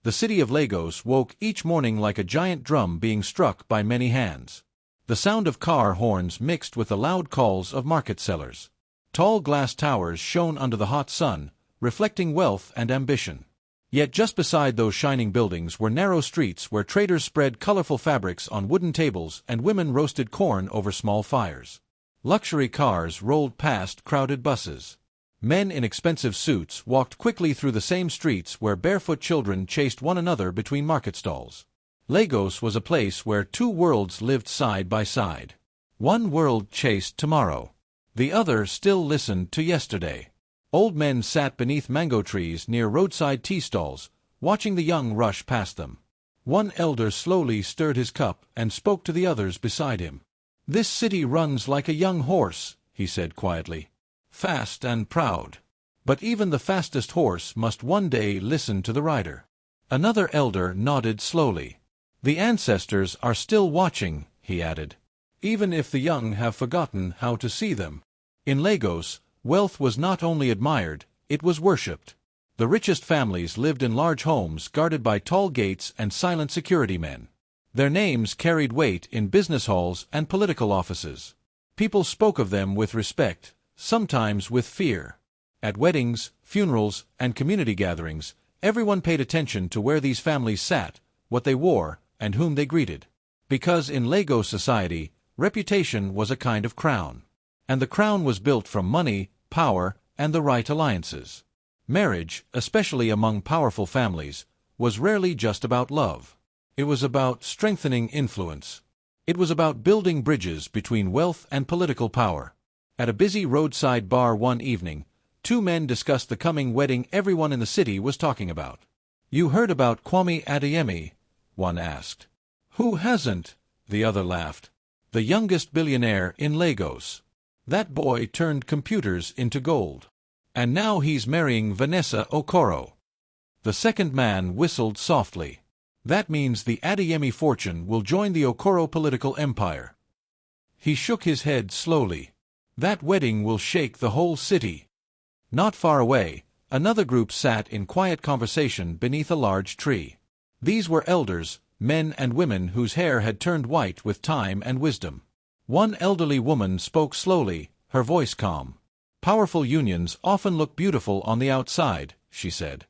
The city of Lagos woke each morning like a giant drum being struck by many hands. The sound of car horns mixed with the loud calls of market sellers. Tall glass towers shone under the hot sun, reflecting wealth and ambition. Yet just beside those shining buildings were narrow streets where traders spread colorful fabrics on wooden tables and women roasted corn over small fires. Luxury cars rolled past crowded buses. Men in expensive suits walked quickly through the same streets where barefoot children chased one another between market stalls. Lagos was a place where two worlds lived side by side. One world chased tomorrow. The other still listened to yesterday. Old men sat beneath mango trees near roadside tea stalls, watching the young rush past them. One elder slowly stirred his cup and spoke to the others beside him. "This city runs like a young horse," he said quietly. "Fast and proud. But even the fastest horse must one day listen to the rider." Another elder nodded slowly. "The ancestors are still watching," he added, "even if the young have forgotten how to see them." In Lagos, wealth was not only admired, it was worshipped. The richest families lived in large homes guarded by tall gates and silent security men. Their names carried weight in business halls and political offices. People spoke of them with respect, sometimes with fear. At weddings, funerals, and community gatherings, everyone paid attention to where these families sat, what they wore, and whom they greeted. Because in Lagos society, reputation was a kind of crown. And the crown was built from money, power, and the right alliances. Marriage, especially among powerful families, was rarely just about love. It was about strengthening influence. It was about building bridges between wealth and political power. At a busy roadside bar one evening, two men discussed the coming wedding everyone in the city was talking about. "You heard about Kwame Adeyemi?" one asked. "Who hasn't?" the other laughed. "The youngest billionaire in Lagos. That boy turned computers into gold. And now he's marrying Vanessa Okoro." The second man whistled softly. "That means the Adeyemi fortune will join the Okoro political empire." He shook his head slowly. "That wedding will shake the whole city." Not far away, another group sat in quiet conversation beneath a large tree. These were elders, men and women whose hair had turned white with time and wisdom. One elderly woman spoke slowly, her voice calm. "Powerful unions often look beautiful on the outside," she said.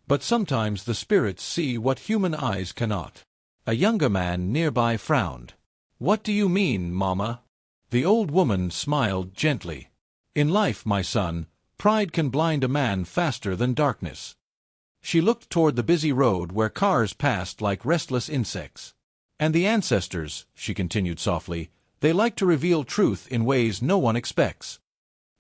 "But sometimes the spirits see what human eyes cannot." A younger man nearby frowned. "What do you mean, Mama?" The old woman smiled gently. "In life, my son, pride can blind a man faster than darkness." She looked toward the busy road where cars passed like restless insects. "And the ancestors," she continued softly, "they like to reveal truth in ways no one expects."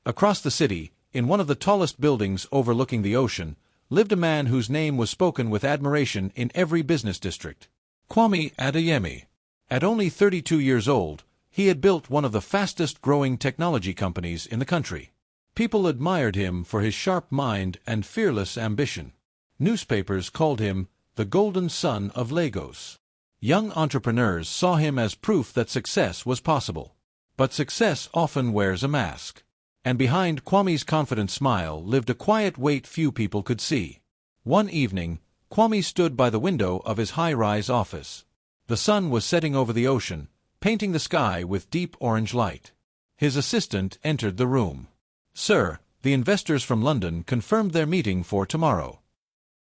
Across the city, in one of the tallest buildings overlooking the ocean, lived a man whose name was spoken with admiration in every business district. Kwame Adeyemi. At only 32 years old, he had built one of the fastest-growing technology companies in the country. People admired him for his sharp mind and fearless ambition. Newspapers called him the Golden Son of Lagos. Young entrepreneurs saw him as proof that success was possible. But success often wears a mask. And behind Kwame's confident smile lived a quiet weight few people could see. One evening, Kwame stood by the window of his high-rise office. The sun was setting over the ocean, painting the sky with deep orange light. His assistant entered the room. "Sir, the investors from London confirmed their meeting for tomorrow."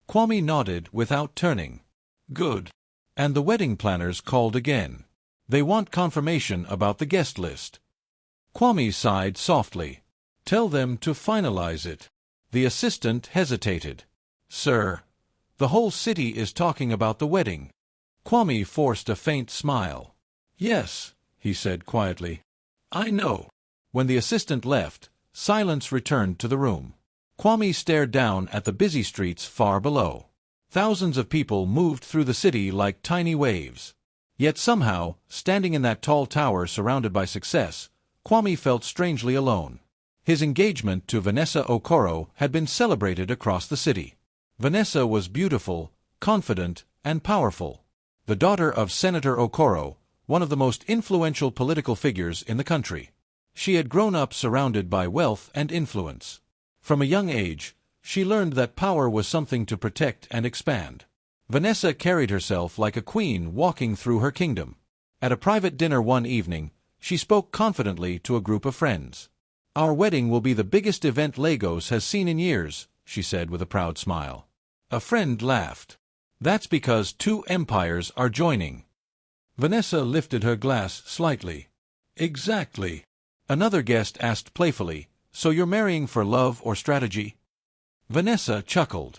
Kwame nodded without turning. "Good. And the wedding planners called again. They want confirmation about the guest list." Kwame sighed softly. "Tell them to finalize it." The assistant hesitated. "Sir, the whole city is talking about the wedding." Kwame forced a faint smile. "Yes," he said quietly. "I know." When the assistant left, silence returned to the room. Kwame stared down at the busy streets far below. Thousands of people moved through the city like tiny waves. Yet somehow, standing in that tall tower surrounded by success, Kwame felt strangely alone. His engagement to Vanessa Okoro had been celebrated across the city. Vanessa was beautiful, confident, and powerful. The daughter of Senator Okoro, one of the most influential political figures in the country. She had grown up surrounded by wealth and influence. From a young age, she learned that power was something to protect and expand. Vanessa carried herself like a queen walking through her kingdom. At a private dinner one evening, she spoke confidently to a group of friends. "Our wedding will be the biggest event Lagos has seen in years," she said with a proud smile. A friend laughed. "That's because two empires are joining." Vanessa lifted her glass slightly. "Exactly." Another guest asked playfully, "So you're marrying for love or strategy?" Vanessa chuckled.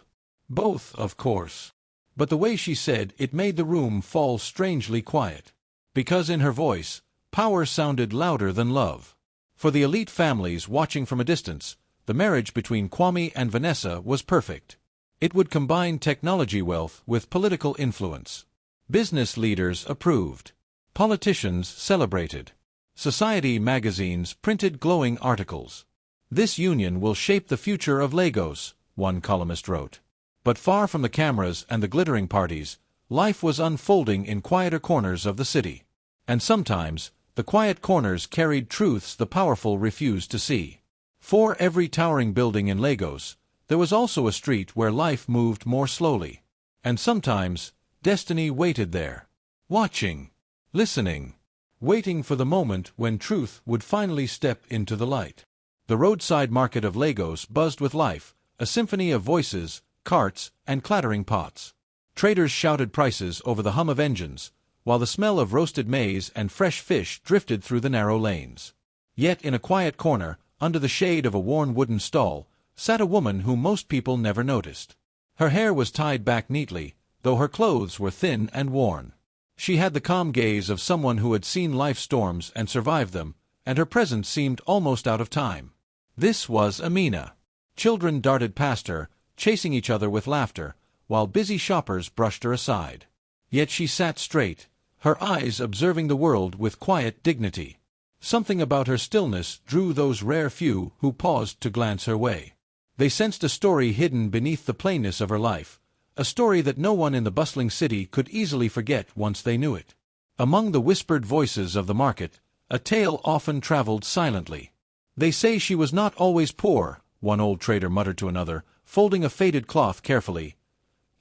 "Both, of course." But the way she said it made the room fall strangely quiet. Because in her voice, power sounded louder than love. For the elite families watching from a distance, the marriage between Kwame and Vanessa was perfect. It would combine technology wealth with political influence. Business leaders approved. Politicians celebrated. Society magazines printed glowing articles. "This union will shape the future of Lagos," one columnist wrote. But far from the cameras and the glittering parties, life was unfolding in quieter corners of the city. And sometimes, the quiet corners carried truths the powerful refused to see. For every towering building in Lagos, there was also a street where life moved more slowly. And sometimes, destiny waited there. Watching. Listening. Waiting for the moment when truth would finally step into the light. The roadside market of Lagos buzzed with life, a symphony of voices, carts, and clattering pots. Traders shouted prices over the hum of engines, while the smell of roasted maize and fresh fish drifted through the narrow lanes. Yet in a quiet corner, under the shade of a worn wooden stall, sat a woman whom most people never noticed. Her hair was tied back neatly, though her clothes were thin and worn. She had the calm gaze of someone who had seen life's storms and survived them, and her presence seemed almost out of time. This was Amina. Children darted past her, chasing each other with laughter, while busy shoppers brushed her aside. Yet she sat straight, her eyes observing the world with quiet dignity. Something about her stillness drew those rare few who paused to glance her way. They sensed a story hidden beneath the plainness of her life, a story that no one in the bustling city could easily forget once they knew it. Among the whispered voices of the market, a tale often traveled silently. "They say she was not always poor," one old trader muttered to another, folding a faded cloth carefully.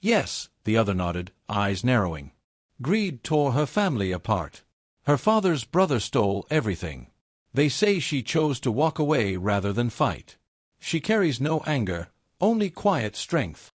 "Yes," the other nodded, eyes narrowing. "Greed tore her family apart. Her father's brother stole everything. They say she chose to walk away rather than fight. She carries no anger, only quiet strength."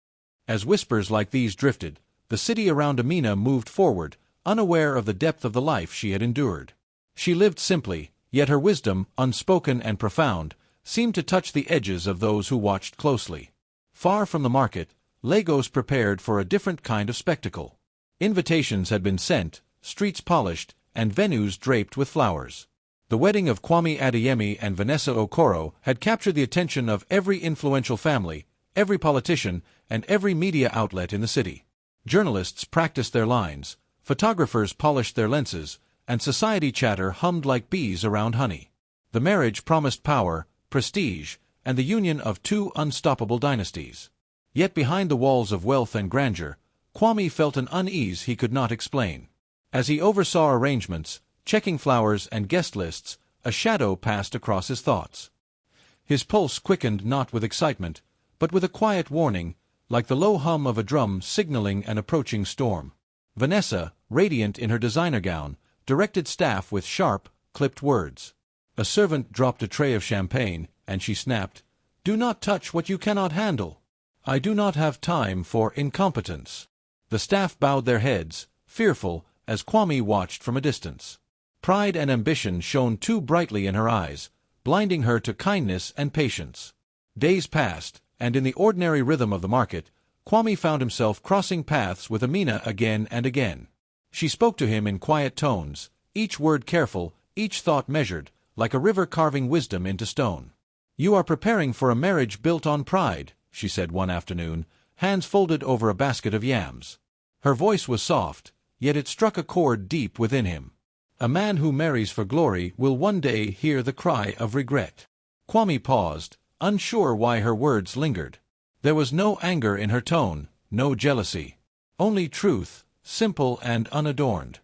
As whispers like these drifted, the city around Amina moved forward, unaware of the depth of the life she had endured. She lived simply, yet her wisdom, unspoken and profound, seemed to touch the edges of those who watched closely. Far from the market, Lagos prepared for a different kind of spectacle. Invitations had been sent, streets polished, and venues draped with flowers. The wedding of Kwame Adeyemi and Vanessa Okoro had captured the attention of every influential family, every politician, and every media outlet in the city. Journalists practiced their lines, photographers polished their lenses, and society chatter hummed like bees around honey. The marriage promised power, prestige, and the union of two unstoppable dynasties. Yet behind the walls of wealth and grandeur, Kwame felt an unease he could not explain. As he oversaw arrangements, checking flowers and guest lists, a shadow passed across his thoughts. His pulse quickened not with excitement, but with a quiet warning, like the low hum of a drum signaling an approaching storm. Vanessa, radiant in her designer gown, directed staff with sharp, clipped words. A servant dropped a tray of champagne, and she snapped, "Do not touch what you cannot handle. I do not have time for incompetence." The staff bowed their heads, fearful, as Kwame watched from a distance. Pride and ambition shone too brightly in her eyes, blinding her to kindness and patience. Days passed, and in the ordinary rhythm of the market, Kwame found himself crossing paths with Amina again and again. She spoke to him in quiet tones, each word careful, each thought measured, like a river carving wisdom into stone. "You are preparing for a marriage built on pride," she said one afternoon, hands folded over a basket of yams. Her voice was soft, yet it struck a chord deep within him. A man who marries for glory will one day hear the cry of regret. Kwame paused, unsure why her words lingered. There was no anger in her tone, no jealousy. Only truth, simple and unadorned.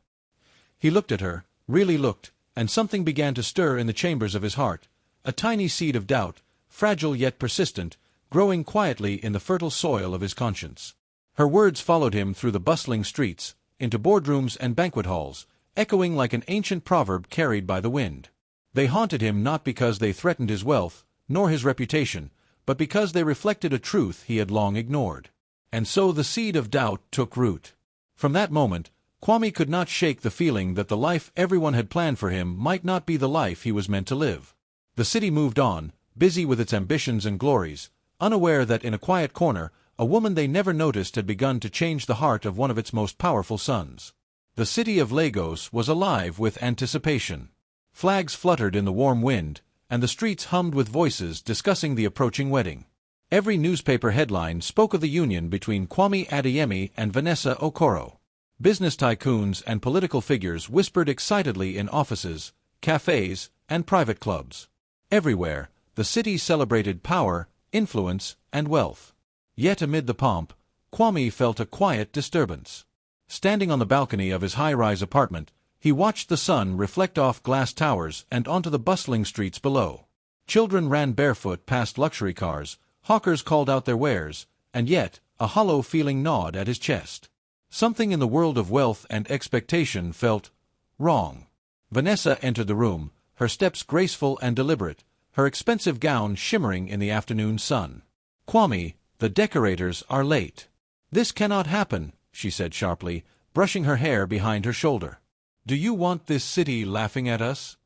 He looked at her, really looked, and something began to stir in the chambers of his heart, a tiny seed of doubt, fragile yet persistent, growing quietly in the fertile soil of his conscience. Her words followed him through the bustling streets, into boardrooms and banquet halls, echoing like an ancient proverb carried by the wind. They haunted him not because they threatened his wealth, nor his reputation, but because they reflected a truth he had long ignored. And so the seed of doubt took root. From that moment, Kwame could not shake the feeling that the life everyone had planned for him might not be the life he was meant to live. The city moved on, busy with its ambitions and glories, unaware that in a quiet corner, a woman they never noticed had begun to change the heart of one of its most powerful sons. The city of Lagos was alive with anticipation. Flags fluttered in the warm wind, and the streets hummed with voices discussing the approaching wedding. Every newspaper headline spoke of the union between Kwame Adeyemi and Vanessa Okoro. Business tycoons and political figures whispered excitedly in offices, cafes, and private clubs. Everywhere, the city celebrated power, influence, and wealth. Yet amid the pomp, Kwame felt a quiet disturbance. Standing on the balcony of his high-rise apartment, he watched the sun reflect off glass towers and onto the bustling streets below. Children ran barefoot past luxury cars, hawkers called out their wares, and yet a hollow feeling gnawed at his chest. Something in the world of wealth and expectation felt wrong. Vanessa entered the room, her steps graceful and deliberate, her expensive gown shimmering in the afternoon sun. "Kwame, the decorators are late." "This cannot happen," she said sharply, brushing her hair behind her shoulder. "Do you want this city laughing at us?"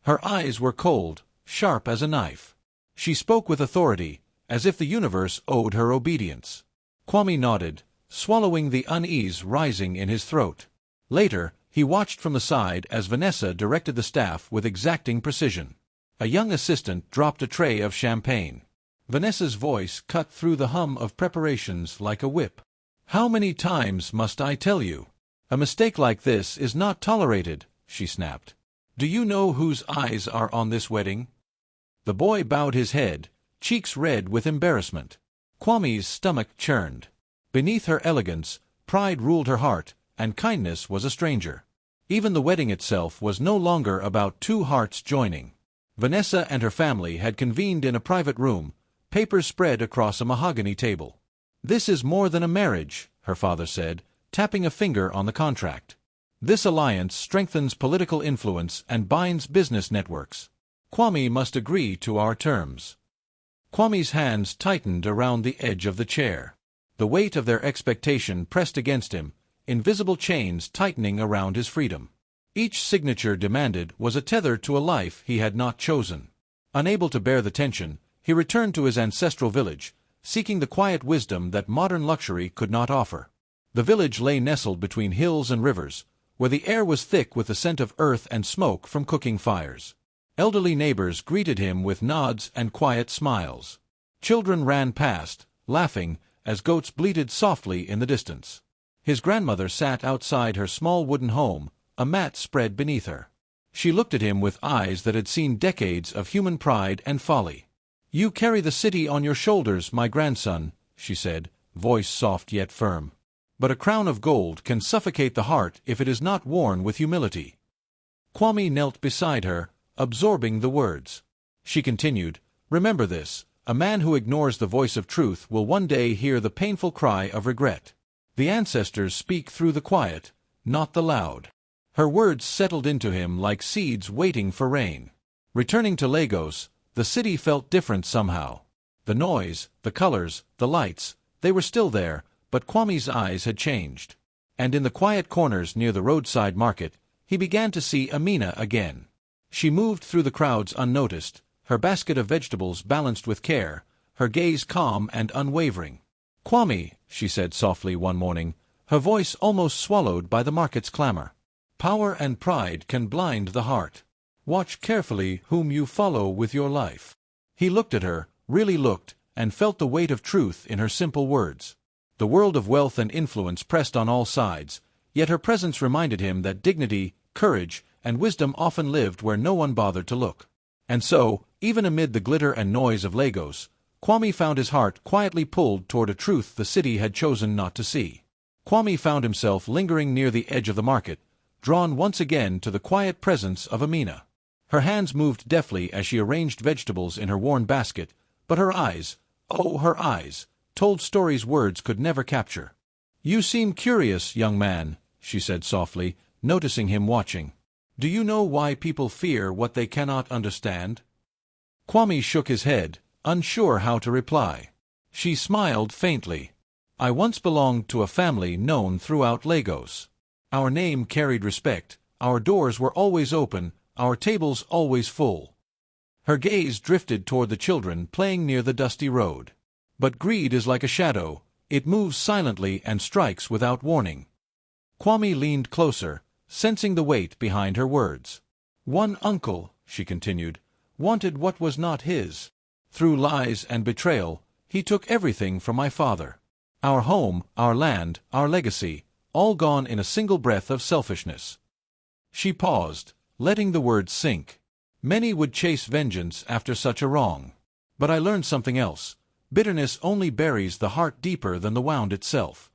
Her eyes were cold, sharp as a knife. She spoke with authority, as if the universe owed her obedience. Kwame nodded, swallowing the unease rising in his throat. Later, he watched from the side as Vanessa directed the staff with exacting precision. A young assistant dropped a tray of champagne. Vanessa's voice cut through the hum of preparations like a whip. "How many times must I tell you? A mistake like this is not tolerated," she snapped. "Do you know whose eyes are on this wedding?" The boy bowed his head, cheeks red with embarrassment. Kwame's stomach churned. Beneath her elegance, pride ruled her heart, and kindness was a stranger. Even the wedding itself was no longer about two hearts joining. Vanessa and her family had convened in a private room, papers spread across a mahogany table. "This is more than a marriage," her father said, tapping a finger on the contract. "This alliance strengthens political influence and binds business networks. Kwame must agree to our terms." Kwame's hands tightened around the edge of the chair. The weight of their expectation pressed against him, invisible chains tightening around his freedom. Each signature demanded was a tether to a life he had not chosen. Unable to bear the tension, he returned to his ancestral village, seeking the quiet wisdom that modern luxury could not offer. The village lay nestled between hills and rivers, where the air was thick with the scent of earth and smoke from cooking fires. Elderly neighbors greeted him with nods and quiet smiles. Children ran past, laughing, as goats bleated softly in the distance. His grandmother sat outside her small wooden home, a mat spread beneath her. She looked at him with eyes that had seen decades of human pride and folly. "You carry the city on your shoulders, my grandson," she said, voice soft yet firm. "But a crown of gold can suffocate the heart if it is not worn with humility." Kwame knelt beside her, absorbing the words. She continued, "Remember this, a man who ignores the voice of truth will one day hear the painful cry of regret. The ancestors speak through the quiet, not the loud." Her words settled into him like seeds waiting for rain. Returning to Lagos, the city felt different somehow. The noise, the colors, the lights, they were still there, but Kwame's eyes had changed. And in the quiet corners near the roadside market, he began to see Amina again. She moved through the crowds unnoticed, her basket of vegetables balanced with care, her gaze calm and unwavering. "Kwame," she said softly one morning, her voice almost swallowed by the market's clamor. "Power and pride can blind the heart. Watch carefully whom you follow with your life." He looked at her, really looked, and felt the weight of truth in her simple words. The world of wealth and influence pressed on all sides, yet her presence reminded him that dignity, courage, and wisdom often lived where no one bothered to look. And so, even amid the glitter and noise of Lagos, Kwame found his heart quietly pulled toward a truth the city had chosen not to see. Kwame found himself lingering near the edge of the market, drawn once again to the quiet presence of Amina. Her hands moved deftly as she arranged vegetables in her worn basket, but her eyes, oh, her eyes, told stories words could never capture. "You seem curious, young man," she said softly, noticing him watching. "Do you know why people fear what they cannot understand?" Kwame shook his head, unsure how to reply. She smiled faintly. "I once belonged to a family known throughout Lagos. Our name carried respect, our doors were always open, our tables always full." Her gaze drifted toward the children playing near the dusty road. "But greed is like a shadow, it moves silently and strikes without warning." Kwame leaned closer, sensing the weight behind her words. "One uncle," she continued, "wanted what was not his. Through lies and betrayal, he took everything from my father. Our home, our land, our legacy, all gone in a single breath of selfishness." She paused, letting the words sink. "Many would chase vengeance after such a wrong. But I learned something else. Bitterness only buries the heart deeper than the wound itself."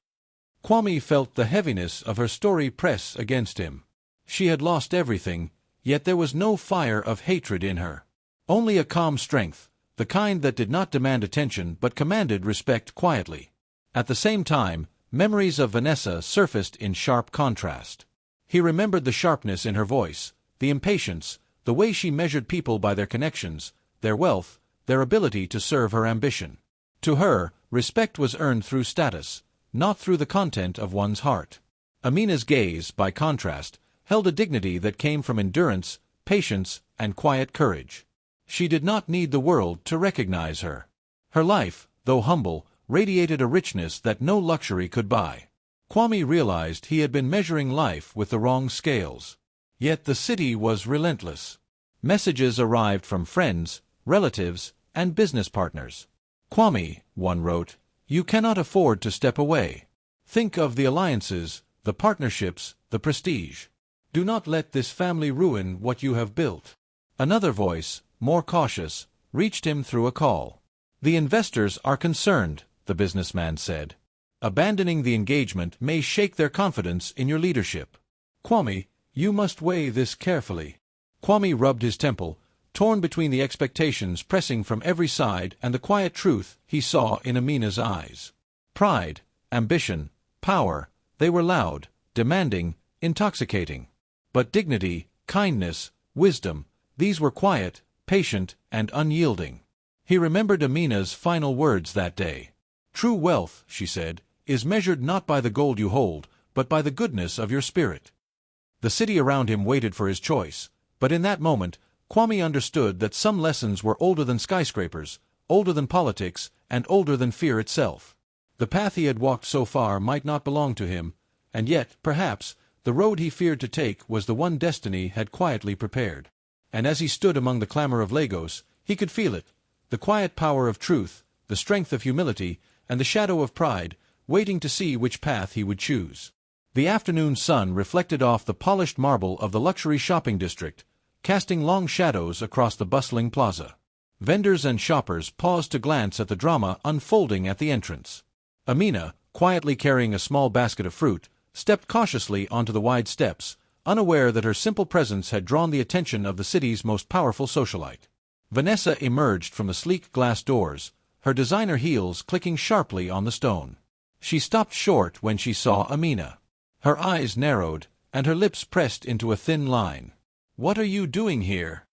Kwame felt the heaviness of her story press against him. She had lost everything, yet there was no fire of hatred in her. Only a calm strength, the kind that did not demand attention but commanded respect quietly. At the same time, memories of Vanessa surfaced in sharp contrast. He remembered the sharpness in her voice, the impatience, the way she measured people by their connections, their wealth, their ability to serve her ambition. To her, respect was earned through status, not through the content of one's heart. Amina's gaze, by contrast, held a dignity that came from endurance, patience, and quiet courage. She did not need the world to recognize her. Her life, though humble, radiated a richness that no luxury could buy. Kwame realized he had been measuring life with the wrong scales. Yet the city was relentless. Messages arrived from friends, relatives, and business partners. "Kwame," one wrote, "you cannot afford to step away. Think of the alliances, the partnerships, the prestige. Do not let this family ruin what you have built." Another voice, more cautious, reached him through a call. "The investors are concerned," the businessman said. "Abandoning the engagement may shake their confidence in your leadership. Kwame, you must weigh this carefully." Kwame rubbed his temple, torn between the expectations pressing from every side and the quiet truth he saw in Amina's eyes. Pride, ambition, power, they were loud, demanding, intoxicating. But dignity, kindness, wisdom, these were quiet, patient, and unyielding. He remembered Amina's final words that day. "True wealth," she said, "is measured not by the gold you hold, but by the goodness of your spirit." The city around him waited for his choice, but in that moment, Kwame understood that some lessons were older than skyscrapers, older than politics, and older than fear itself. The path he had walked so far might not belong to him, and yet, perhaps, the road he feared to take was the one destiny had quietly prepared. And as he stood among the clamor of Lagos, he could feel it, the quiet power of truth, the strength of humility, and the shadow of pride, waiting to see which path he would choose. The afternoon sun reflected off the polished marble of the luxury shopping district, casting long shadows across the bustling plaza. Vendors and shoppers paused to glance at the drama unfolding at the entrance. Amina, quietly carrying a small basket of fruit, stepped cautiously onto the wide steps, unaware that her simple presence had drawn the attention of the city's most powerful socialite. Vanessa emerged from the sleek glass doors, her designer heels clicking sharply on the stone. She stopped short when she saw Amina. Her eyes narrowed, and her lips pressed into a thin line. "What are you doing here?"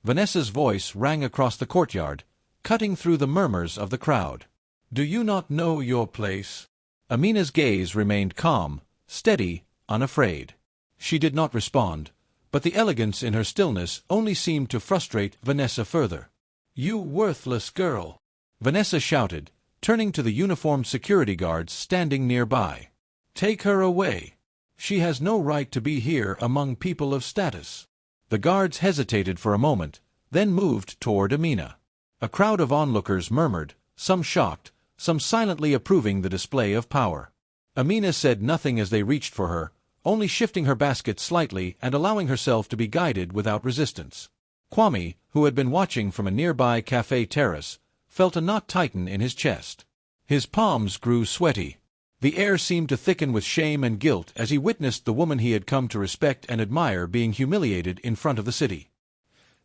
Vanessa's voice rang across the courtyard, cutting through the murmurs of the crowd. "Do you not know your place?" Amina's gaze remained calm, steady, unafraid. She did not respond, but the elegance in her stillness only seemed to frustrate Vanessa further. "You worthless girl!" Vanessa shouted, turning to the uniformed security guards standing nearby. "Take her away. She has no right to be here among people of status." The guards hesitated for a moment, then moved toward Amina. A crowd of onlookers murmured, some shocked, some silently approving the display of power. Amina said nothing as they reached for her, only shifting her basket slightly and allowing herself to be guided without resistance. Kwame, who had been watching from a nearby cafe terrace, felt a knot tighten in his chest. His palms grew sweaty. The air seemed to thicken with shame and guilt as he witnessed the woman he had come to respect and admire being humiliated in front of the city.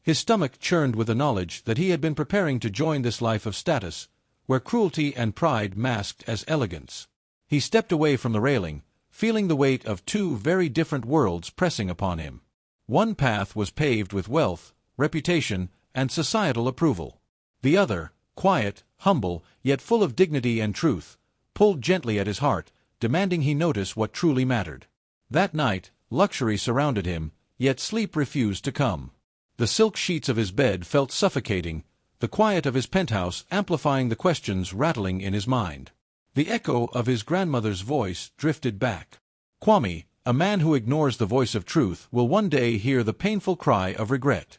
His stomach churned with the knowledge that he had been preparing to join this life of status, where cruelty and pride masked as elegance. He stepped away from the railing, feeling the weight of two very different worlds pressing upon him. One path was paved with wealth, reputation, and societal approval. The other, quiet, humble, yet full of dignity and truth, pulled gently at his heart, demanding he notice what truly mattered. That night, luxury surrounded him, yet sleep refused to come. The silk sheets of his bed felt suffocating, the quiet of his penthouse amplifying the questions rattling in his mind. The echo of his grandmother's voice drifted back. Kwame, a man who ignores the voice of truth, will one day hear the painful cry of regret.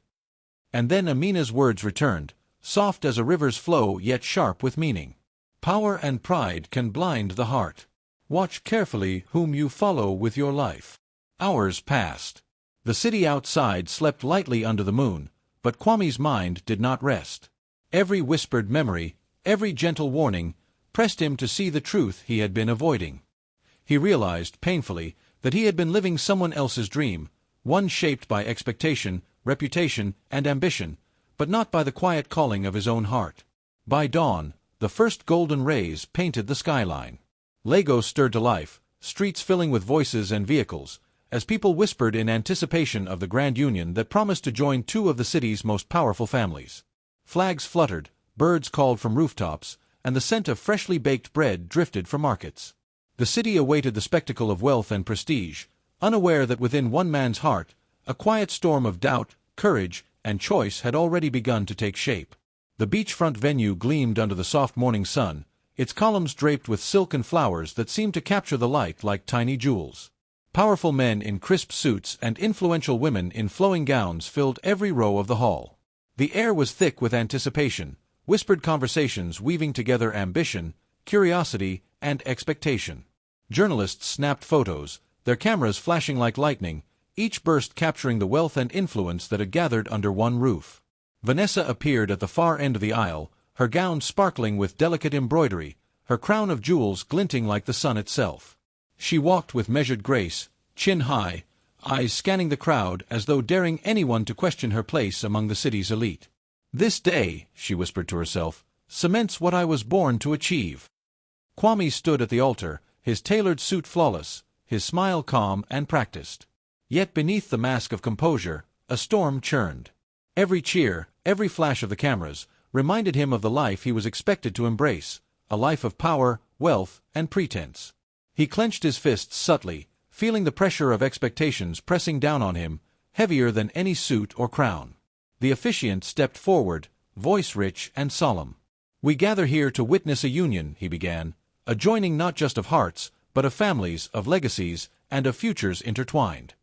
And then Amina's words returned, soft as a river's flow yet sharp with meaning. Power and pride can blind the heart. Watch carefully whom you follow with your life. Hours passed. The city outside slept lightly under the moon, but Kwame's mind did not rest. Every whispered memory, every gentle warning, pressed him to see the truth he had been avoiding. He realized, painfully, that he had been living someone else's dream, one shaped by expectation, reputation, and ambition, but not by the quiet calling of his own heart. By dawn, the first golden rays painted the skyline. Lagos stirred to life, streets filling with voices and vehicles, as people whispered in anticipation of the grand union that promised to join two of the city's most powerful families. Flags fluttered, birds called from rooftops, and the scent of freshly baked bread drifted from markets. The city awaited the spectacle of wealth and prestige, unaware that within one man's heart, a quiet storm of doubt, courage, and choice had already begun to take shape. The beachfront venue gleamed under the soft morning sun, its columns draped with silk and flowers that seemed to capture the light like tiny jewels. Powerful men in crisp suits and influential women in flowing gowns filled every row of the hall. The air was thick with anticipation, whispered conversations weaving together ambition, curiosity, and expectation. Journalists snapped photos, their cameras flashing like lightning, each burst capturing the wealth and influence that had gathered under one roof. Vanessa appeared at the far end of the aisle, her gown sparkling with delicate embroidery, her crown of jewels glinting like the sun itself. She walked with measured grace, chin high, eyes scanning the crowd as though daring anyone to question her place among the city's elite. "This day," she whispered to herself, "cements what I was born to achieve." Kwame stood at the altar, his tailored suit flawless, his smile calm and practiced. Yet beneath the mask of composure, a storm churned. Every cheer, every flash of the cameras, reminded him of the life he was expected to embrace, a life of power, wealth, and pretense. He clenched his fists subtly, feeling the pressure of expectations pressing down on him, heavier than any suit or crown. The officiant stepped forward, voice rich and solemn. "We gather here to witness a union," he began, "a joining not just of hearts, but of families, of legacies, and of futures intertwined."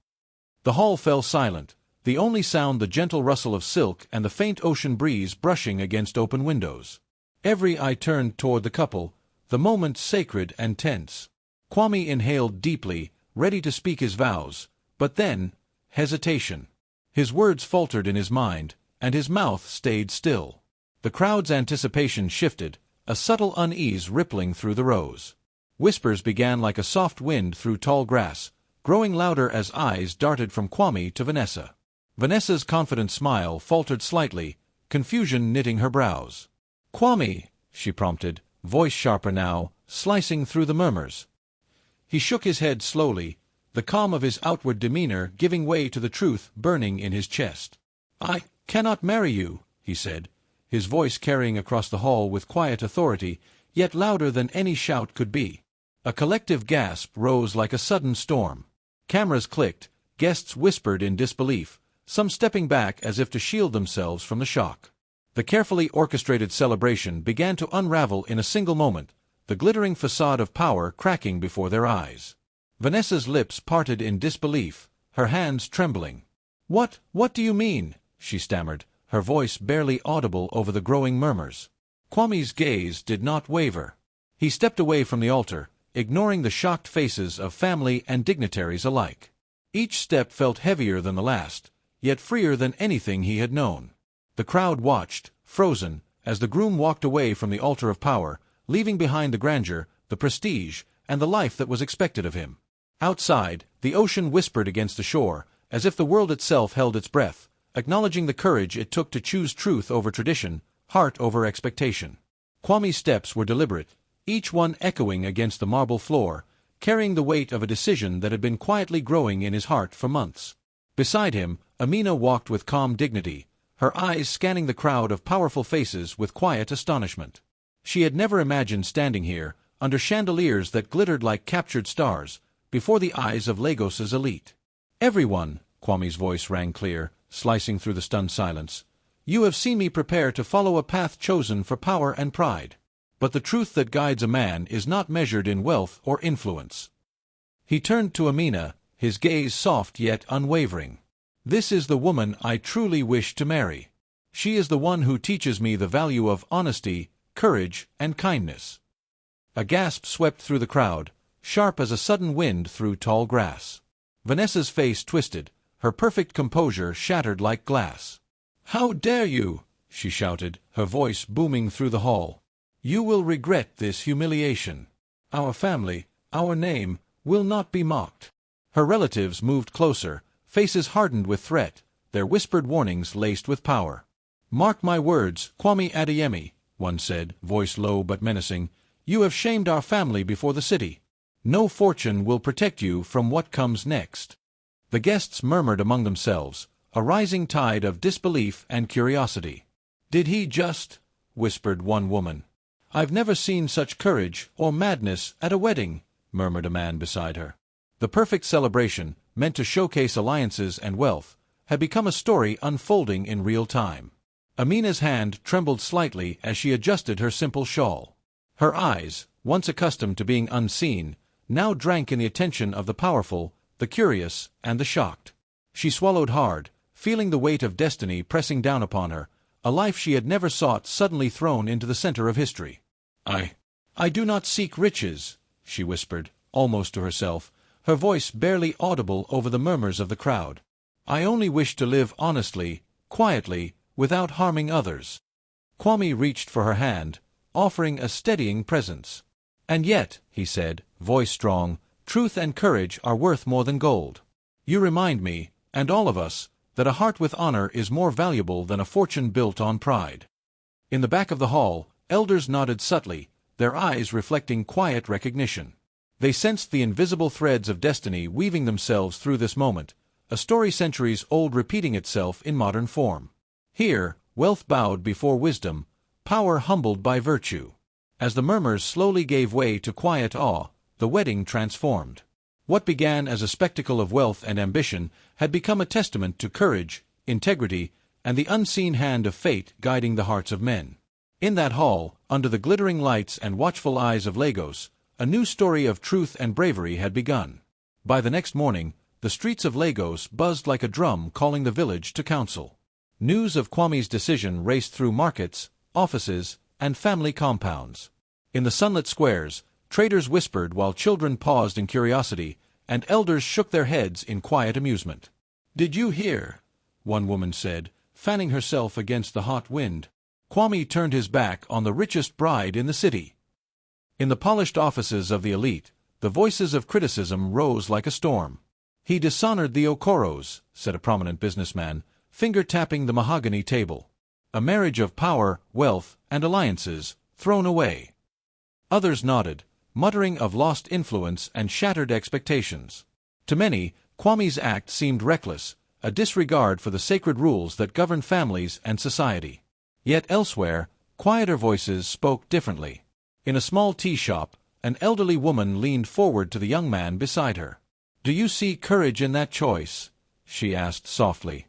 The hall fell silent, the only sound the gentle rustle of silk and the faint ocean breeze brushing against open windows. Every eye turned toward the couple, the moment sacred and tense. Kwame inhaled deeply, ready to speak his vows, but then, hesitation. His words faltered in his mind, and his mouth stayed still. The crowd's anticipation shifted, a subtle unease rippling through the rows. Whispers began like a soft wind through tall grass, growing louder as eyes darted from Kwame to Vanessa. Vanessa's confident smile faltered slightly, confusion knitting her brows. "Kwame," she prompted, voice sharper now, slicing through the murmurs. He shook his head slowly, the calm of his outward demeanor giving way to the truth burning in his chest. "I cannot marry you," he said, his voice carrying across the hall with quiet authority, yet louder than any shout could be. A collective gasp rose like a sudden storm. Cameras clicked, guests whispered in disbelief, some stepping back as if to shield themselves from the shock. The carefully orchestrated celebration began to unravel in a single moment, the glittering facade of power cracking before their eyes. Vanessa's lips parted in disbelief, her hands trembling. What do you mean?" she stammered, her voice barely audible over the growing murmurs. Kwame's gaze did not waver. He stepped away from the altar, ignoring the shocked faces of family and dignitaries alike. Each step felt heavier than the last, yet freer than anything he had known. The crowd watched, frozen, as the groom walked away from the altar of power, leaving behind the grandeur, the prestige, and the life that was expected of him. Outside, the ocean whispered against the shore, as if the world itself held its breath, acknowledging the courage it took to choose truth over tradition, heart over expectation. Kwame's steps were deliberate, each one echoing against the marble floor, carrying the weight of a decision that had been quietly growing in his heart for months. Beside him, Amina walked with calm dignity, her eyes scanning the crowd of powerful faces with quiet astonishment. She had never imagined standing here, under chandeliers that glittered like captured stars, before the eyes of Lagos's elite. "Everyone," Kwame's voice rang clear, slicing through the stunned silence, "you have seen me prepare to follow a path chosen for power and pride. But the truth that guides a man is not measured in wealth or influence." He turned to Amina, his gaze soft yet unwavering. "This is the woman I truly wish to marry. She is the one who teaches me the value of honesty, courage, and kindness." A gasp swept through the crowd, sharp as a sudden wind through tall grass. Vanessa's face twisted, her perfect composure shattered like glass. "How dare you!" she shouted, her voice booming through the hall. "You will regret this humiliation. Our family, our name, will not be mocked." Her relatives moved closer, faces hardened with threat, their whispered warnings laced with power. "Mark my words, Kwame Adeyemi," one said, voice low but menacing. "You have shamed our family before the city. No fortune will protect you from what comes next." The guests murmured among themselves, a rising tide of disbelief and curiosity. "Did he just?" whispered one woman. "I've never seen such courage or madness at a wedding," murmured a man beside her. The perfect celebration, meant to showcase alliances and wealth, had become a story unfolding in real time. Amina's hand trembled slightly as she adjusted her simple shawl. Her eyes, once accustomed to being unseen, now drank in the attention of the powerful, the curious, and the shocked. She swallowed hard, feeling the weight of destiny pressing down upon her, a life she had never sought suddenly thrown into the center of history. I do not seek riches," she whispered, almost to herself, her voice barely audible over the murmurs of the crowd. "I only wish to live honestly, quietly, without harming others." Kwame reached for her hand, offering a steadying presence. "And yet," he said, voice strong, "truth and courage are worth more than gold. You remind me, and all of us, that a heart with honor is more valuable than a fortune built on pride." In the back of the hall, elders nodded subtly, their eyes reflecting quiet recognition. They sensed the invisible threads of destiny weaving themselves through this moment, a story centuries old repeating itself in modern form. Here, wealth bowed before wisdom, power humbled by virtue. As the murmurs slowly gave way to quiet awe, the wedding transformed. What began as a spectacle of wealth and ambition had become a testament to courage, integrity, and the unseen hand of fate guiding the hearts of men. In that hall, under the glittering lights and watchful eyes of Lagos, a new story of truth and bravery had begun. By the next morning, the streets of Lagos buzzed like a drum calling the village to council. News of Kwame's decision raced through markets, offices, and family compounds. In the sunlit squares, traders whispered while children paused in curiosity, and elders shook their heads in quiet amusement. "Did you hear?" one woman said, fanning herself against the hot wind. Kwame turned his back on the richest bride in the city. In the polished offices of the elite, the voices of criticism rose like a storm. "He dishonored the Okoros," said a prominent businessman, finger-tapping the mahogany table. "A marriage of power, wealth, and alliances, thrown away." Others nodded, muttering of lost influence and shattered expectations. To many, Kwame's act seemed reckless, a disregard for the sacred rules that govern families and society. Yet elsewhere, quieter voices spoke differently. In a small tea shop, an elderly woman leaned forward to the young man beside her. "Do you see courage in that choice?" she asked softly.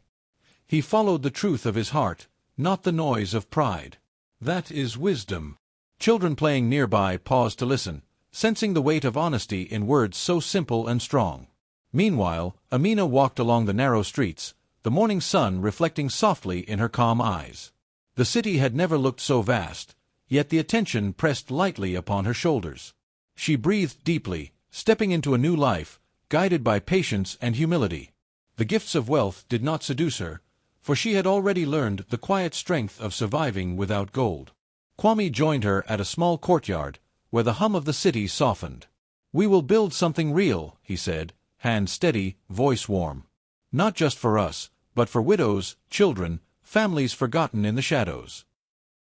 "He followed the truth of his heart, not the noise of pride. That is wisdom." Children playing nearby paused to listen, sensing the weight of honesty in words so simple and strong. Meanwhile, Amina walked along the narrow streets, the morning sun reflecting softly in her calm eyes. The city had never looked so vast, yet the attention pressed lightly upon her shoulders. She breathed deeply, stepping into a new life, guided by patience and humility. The gifts of wealth did not seduce her, for she had already learned the quiet strength of surviving without gold. Kwame joined her at a small courtyard, where the hum of the city softened. "We will build something real," he said, hand steady, voice warm. "Not just for us, but for widows, children, families forgotten in the shadows."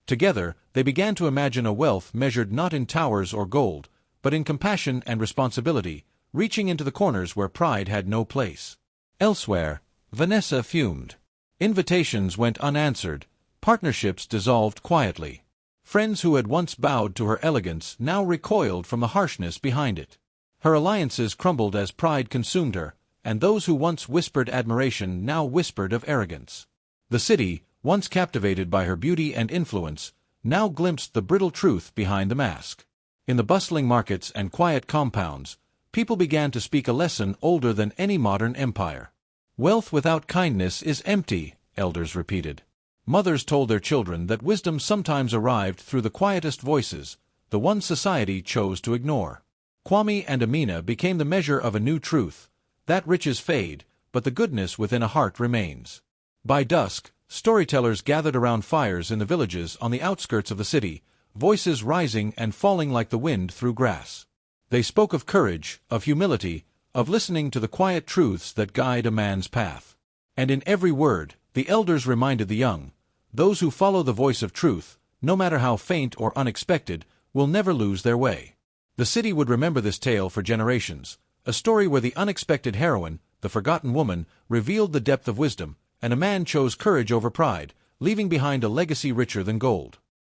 Together, they began to imagine a wealth measured not in towers or gold, but in compassion and responsibility, reaching into the corners where pride had no place. Elsewhere, Vanessa fumed. Invitations went unanswered, partnerships dissolved quietly. Friends who had once bowed to her elegance now recoiled from the harshness behind it. Her alliances crumbled as pride consumed her, and those who once whispered admiration now whispered of arrogance. The city, once captivated by her beauty and influence, now glimpsed the brittle truth behind the mask. In the bustling markets and quiet compounds, people began to speak a lesson older than any modern empire. Wealth without kindness is empty, elders repeated. Mothers told their children that wisdom sometimes arrived through the quietest voices, the ones society chose to ignore. Kwame and Amina became the measure of a new truth, that riches fade, but the goodness within a heart remains. By dusk, storytellers gathered around fires in the villages on the outskirts of the city, voices rising and falling like the wind through grass. They spoke of courage, of humility, of listening to the quiet truths that guide a man's path. And in every word, the elders reminded the young, those who follow the voice of truth, no matter how faint or unexpected, will never lose their way. The city would remember this tale for generations, a story where the unexpected heroine, the forgotten woman, revealed the depth of wisdom, and a man chose courage over pride, leaving behind a legacy richer than gold.